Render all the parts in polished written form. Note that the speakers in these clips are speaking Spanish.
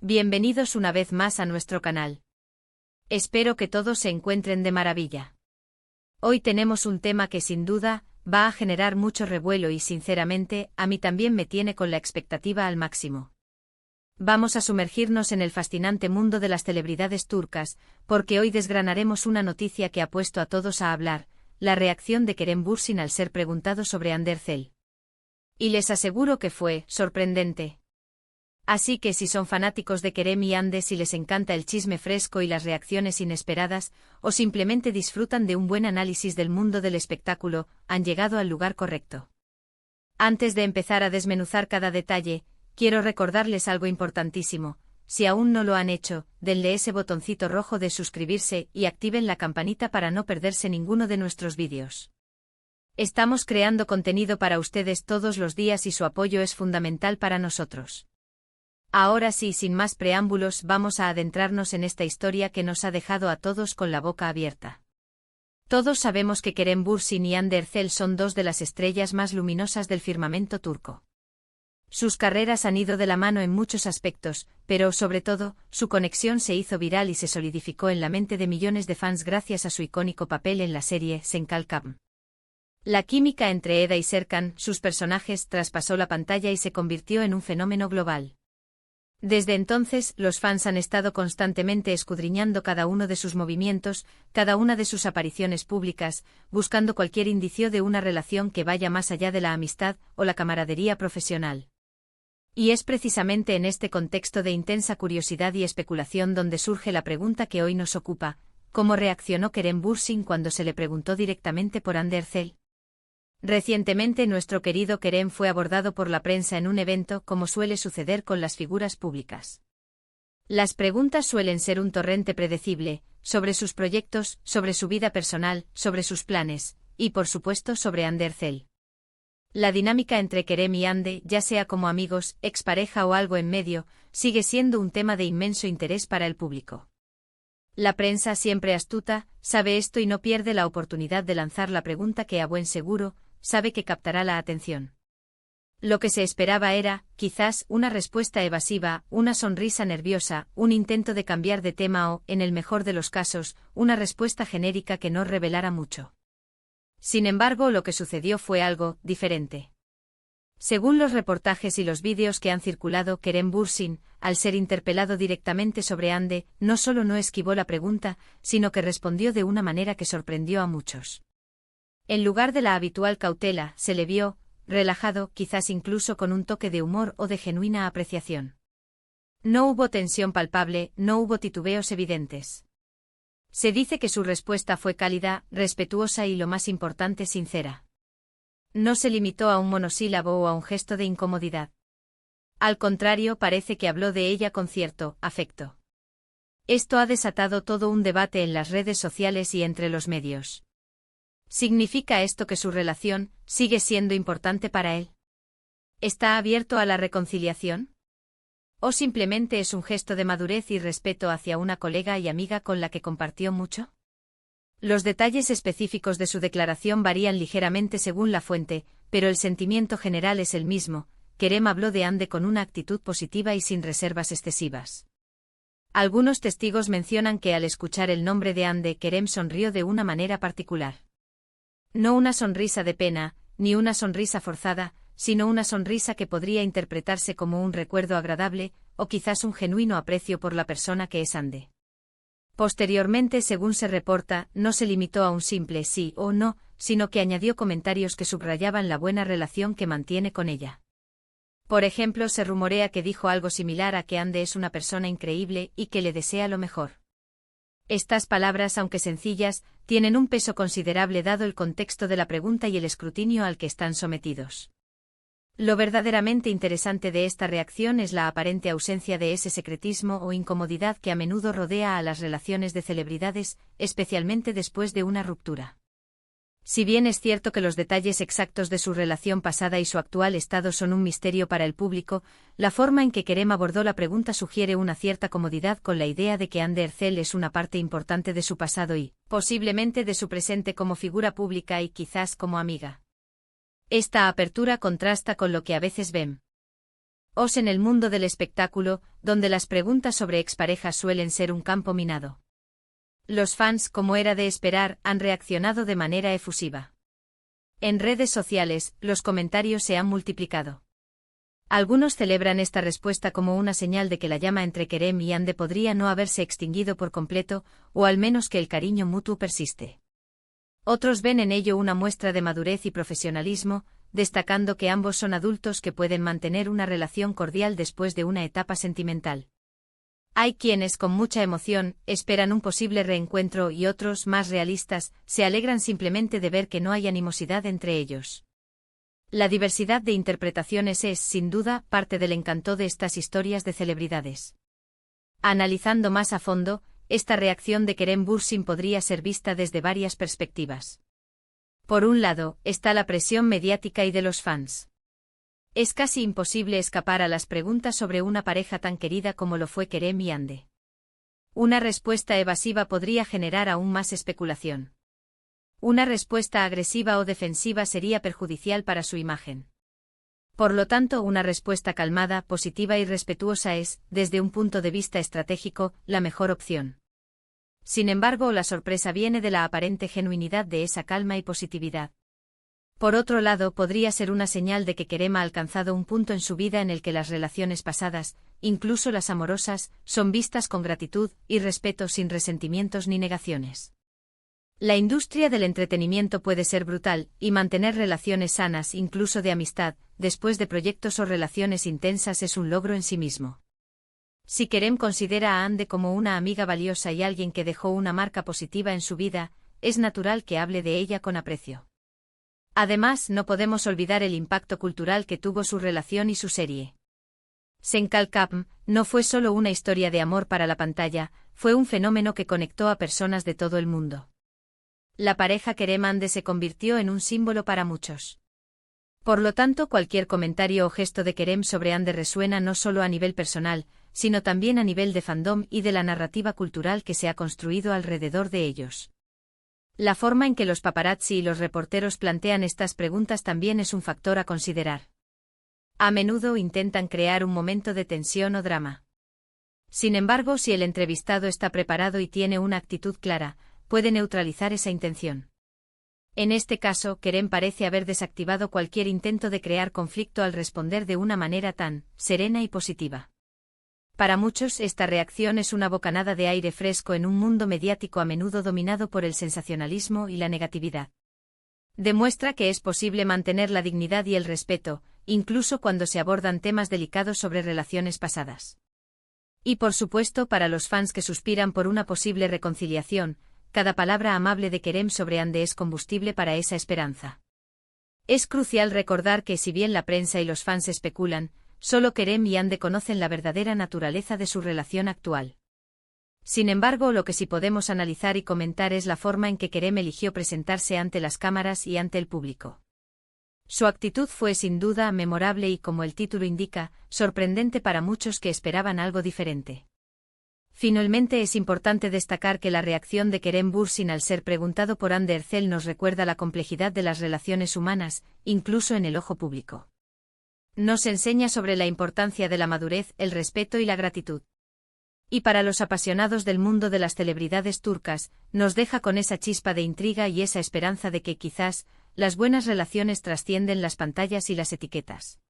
Bienvenidos una vez más a nuestro canal. Espero que todos se encuentren de maravilla. Hoy tenemos un tema que sin duda va a generar mucho revuelo y sinceramente a mí también me tiene con la expectativa al máximo. Vamos a sumergirnos en el fascinante mundo de las celebridades turcas, porque hoy desgranaremos una noticia que ha puesto a todos a hablar, la reacción de Kerem Bürsin al ser preguntado sobre Hande Erçel. Y les aseguro que fue sorprendente. Así que si son fanáticos de Kerem y Hande, si les encanta el chisme fresco y las reacciones inesperadas, o simplemente disfrutan de un buen análisis del mundo del espectáculo, han llegado al lugar correcto. Antes de empezar a desmenuzar cada detalle, quiero recordarles algo importantísimo. Si aún no lo han hecho, denle ese botoncito rojo de suscribirse y activen la campanita para no perderse ninguno de nuestros vídeos. Estamos creando contenido para ustedes todos los días y su apoyo es fundamental para nosotros. Ahora sí, sin más preámbulos, vamos a adentrarnos en esta historia que nos ha dejado a todos con la boca abierta. Todos sabemos que Kerem Bürsin y Hande Erçel son dos de las estrellas más luminosas del firmamento turco. Sus carreras han ido de la mano en muchos aspectos, pero, sobre todo, su conexión se hizo viral y se solidificó en la mente de millones de fans gracias a su icónico papel en la serie Senkalkam. La química entre Eda y Serkan, sus personajes, traspasó la pantalla y se convirtió en un fenómeno global. Desde entonces, los fans han estado constantemente escudriñando cada uno de sus movimientos, cada una de sus apariciones públicas, buscando cualquier indicio de una relación que vaya más allá de la amistad o la camaradería profesional. Y es precisamente en este contexto de intensa curiosidad y especulación donde surge la pregunta que hoy nos ocupa: ¿cómo reaccionó Kerem Bürsin cuando se le preguntó directamente por Hande Erçel? Recientemente nuestro querido Kerem fue abordado por la prensa en un evento, como suele suceder con las figuras públicas. Las preguntas suelen ser un torrente predecible, sobre sus proyectos, sobre su vida personal, sobre sus planes, y por supuesto sobre Hande Erçel. La dinámica entre Kerem y Hande, ya sea como amigos, expareja o algo en medio, sigue siendo un tema de inmenso interés para el público. La prensa, siempre astuta, sabe esto y no pierde la oportunidad de lanzar la pregunta que a buen seguro sabe que captará la atención. Lo que se esperaba era, quizás, una respuesta evasiva, una sonrisa nerviosa, un intento de cambiar de tema o, en el mejor de los casos, una respuesta genérica que no revelara mucho. Sin embargo, lo que sucedió fue algo diferente. Según los reportajes y los vídeos que han circulado, Kerem Bürsin, al ser interpelado directamente sobre Hande, no solo no esquivó la pregunta, sino que respondió de una manera que sorprendió a muchos. En lugar de la habitual cautela, se le vio relajado, quizás incluso con un toque de humor o de genuina apreciación. No hubo tensión palpable, no hubo titubeos evidentes. Se dice que su respuesta fue cálida, respetuosa y, lo más importante, sincera. No se limitó a un monosílabo o a un gesto de incomodidad. Al contrario, parece que habló de ella con cierto afecto. Esto ha desatado todo un debate en las redes sociales y entre los medios. ¿Significa esto que su relación sigue siendo importante para él? ¿Está abierto a la reconciliación? ¿O simplemente es un gesto de madurez y respeto hacia una colega y amiga con la que compartió mucho? Los detalles específicos de su declaración varían ligeramente según la fuente, pero el sentimiento general es el mismo. Kerem habló de Hande con una actitud positiva y sin reservas excesivas. Algunos testigos mencionan que al escuchar el nombre de Hande, Kerem sonrió de una manera particular. No una sonrisa de pena, ni una sonrisa forzada, sino una sonrisa que podría interpretarse como un recuerdo agradable, o quizás un genuino aprecio por la persona que es Hande. Posteriormente, según se reporta, no se limitó a un simple sí o no, sino que añadió comentarios que subrayaban la buena relación que mantiene con ella. Por ejemplo, se rumorea que dijo algo similar a que Hande es una persona increíble y que le desea lo mejor. Estas palabras, aunque sencillas, tienen un peso considerable dado el contexto de la pregunta y el escrutinio al que están sometidos. Lo verdaderamente interesante de esta reacción es la aparente ausencia de ese secretismo o incomodidad que a menudo rodea a las relaciones de celebridades, especialmente después de una ruptura. Si bien es cierto que los detalles exactos de su relación pasada y su actual estado son un misterio para el público, la forma en que Kerem abordó la pregunta sugiere una cierta comodidad con la idea de que Hande Erçel es una parte importante de su pasado y, posiblemente, de su presente como figura pública y quizás como amiga. Esta apertura contrasta con lo que a veces ven. Os en el mundo del espectáculo, donde las preguntas sobre exparejas suelen ser un campo minado. Los fans, como era de esperar, han reaccionado de manera efusiva. En redes sociales, los comentarios se han multiplicado. Algunos celebran esta respuesta como una señal de que la llama entre Kerem y Hande podría no haberse extinguido por completo, o al menos que el cariño mutuo persiste. Otros ven en ello una muestra de madurez y profesionalismo, destacando que ambos son adultos que pueden mantener una relación cordial después de una etapa sentimental. Hay quienes, con mucha emoción, esperan un posible reencuentro y otros, más realistas, se alegran simplemente de ver que no hay animosidad entre ellos. La diversidad de interpretaciones es, sin duda, parte del encanto de estas historias de celebridades. Analizando más a fondo, esta reacción de Kerem Bürsin podría ser vista desde varias perspectivas. Por un lado, está la presión mediática y de los fans. Es casi imposible escapar a las preguntas sobre una pareja tan querida como lo fue Kerem y Hande. Una respuesta evasiva podría generar aún más especulación. Una respuesta agresiva o defensiva sería perjudicial para su imagen. Por lo tanto, una respuesta calmada, positiva y respetuosa es, desde un punto de vista estratégico, la mejor opción. Sin embargo, la sorpresa viene de la aparente genuinidad de esa calma y positividad. Por otro lado, podría ser una señal de que Kerem ha alcanzado un punto en su vida en el que las relaciones pasadas, incluso las amorosas, son vistas con gratitud y respeto sin resentimientos ni negaciones. La industria del entretenimiento puede ser brutal, y mantener relaciones sanas, incluso de amistad, después de proyectos o relaciones intensas es un logro en sí mismo. Si Kerem considera a Hande como una amiga valiosa y alguien que dejó una marca positiva en su vida, es natural que hable de ella con aprecio. Además, no podemos olvidar el impacto cultural que tuvo su relación y su serie. Senkalkapm no fue solo una historia de amor para la pantalla, fue un fenómeno que conectó a personas de todo el mundo. La pareja Kerem-Hande se convirtió en un símbolo para muchos. Por lo tanto, cualquier comentario o gesto de Kerem sobre Hande resuena no solo a nivel personal, sino también a nivel de fandom y de la narrativa cultural que se ha construido alrededor de ellos. La forma en que los paparazzi y los reporteros plantean estas preguntas también es un factor a considerar. A menudo intentan crear un momento de tensión o drama. Sin embargo, si el entrevistado está preparado y tiene una actitud clara, puede neutralizar esa intención. En este caso, Kerem parece haber desactivado cualquier intento de crear conflicto al responder de una manera tan serena y positiva. Para muchos, esta reacción es una bocanada de aire fresco en un mundo mediático a menudo dominado por el sensacionalismo y la negatividad. Demuestra que es posible mantener la dignidad y el respeto, incluso cuando se abordan temas delicados sobre relaciones pasadas. Y por supuesto, para los fans que suspiran por una posible reconciliación, cada palabra amable de Kerem sobre Hande es combustible para esa esperanza. Es crucial recordar que si bien la prensa y los fans especulan, solo Kerem y Hande conocen la verdadera naturaleza de su relación actual. Sin embargo, lo que sí podemos analizar y comentar es la forma en que Kerem eligió presentarse ante las cámaras y ante el público. Su actitud fue sin duda memorable y, como el título indica, sorprendente para muchos que esperaban algo diferente. Finalmente, es importante destacar que la reacción de Kerem Bürsin al ser preguntado por Hande Erçel nos recuerda la complejidad de las relaciones humanas, incluso en el ojo público. Nos enseña sobre la importancia de la madurez, el respeto y la gratitud. Y para los apasionados del mundo de las celebridades turcas, nos deja con esa chispa de intriga y esa esperanza de que quizás, las buenas relaciones trascienden las pantallas y las etiquetas.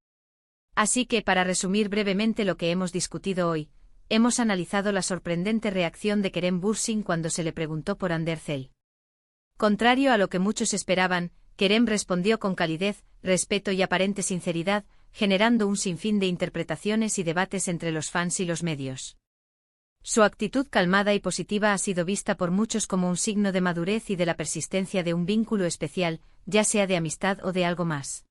Así que, para resumir brevemente lo que hemos discutido hoy, hemos analizado la sorprendente reacción de Kerem Bürsin cuando se le preguntó por Hande Erçel. Contrario a lo que muchos esperaban, Kerem respondió con calidez, respeto y aparente sinceridad, generando un sinfín de interpretaciones y debates entre los fans y los medios. Su actitud calmada y positiva ha sido vista por muchos como un signo de madurez y de la persistencia de un vínculo especial, ya sea de amistad o de algo más.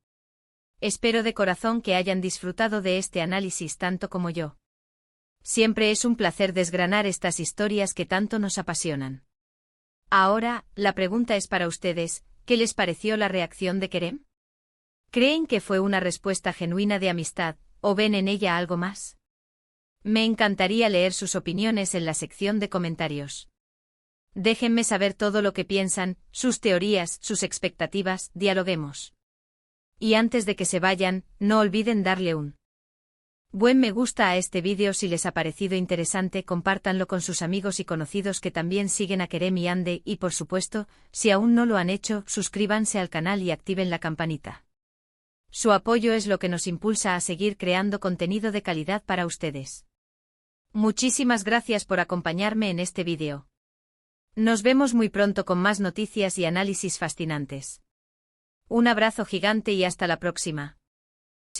Espero de corazón que hayan disfrutado de este análisis tanto como yo. Siempre es un placer desgranar estas historias que tanto nos apasionan. Ahora, la pregunta es para ustedes, ¿qué les pareció la reacción de Kerem? ¿Creen que fue una respuesta genuina de amistad, o ven en ella algo más? Me encantaría leer sus opiniones en la sección de comentarios. Déjenme saber todo lo que piensan, sus teorías, sus expectativas, dialoguemos. Y antes de que se vayan, no olviden darle un Buen me gusta a este vídeo si les ha parecido interesante, compártanlo con sus amigos y conocidos que también siguen a Kerem y Ande y por supuesto, si aún no lo han hecho, suscríbanse al canal y activen la campanita. Su apoyo es lo que nos impulsa a seguir creando contenido de calidad para ustedes. Muchísimas gracias por acompañarme en este vídeo. Nos vemos muy pronto con más noticias y análisis fascinantes. Un abrazo gigante y hasta la próxima.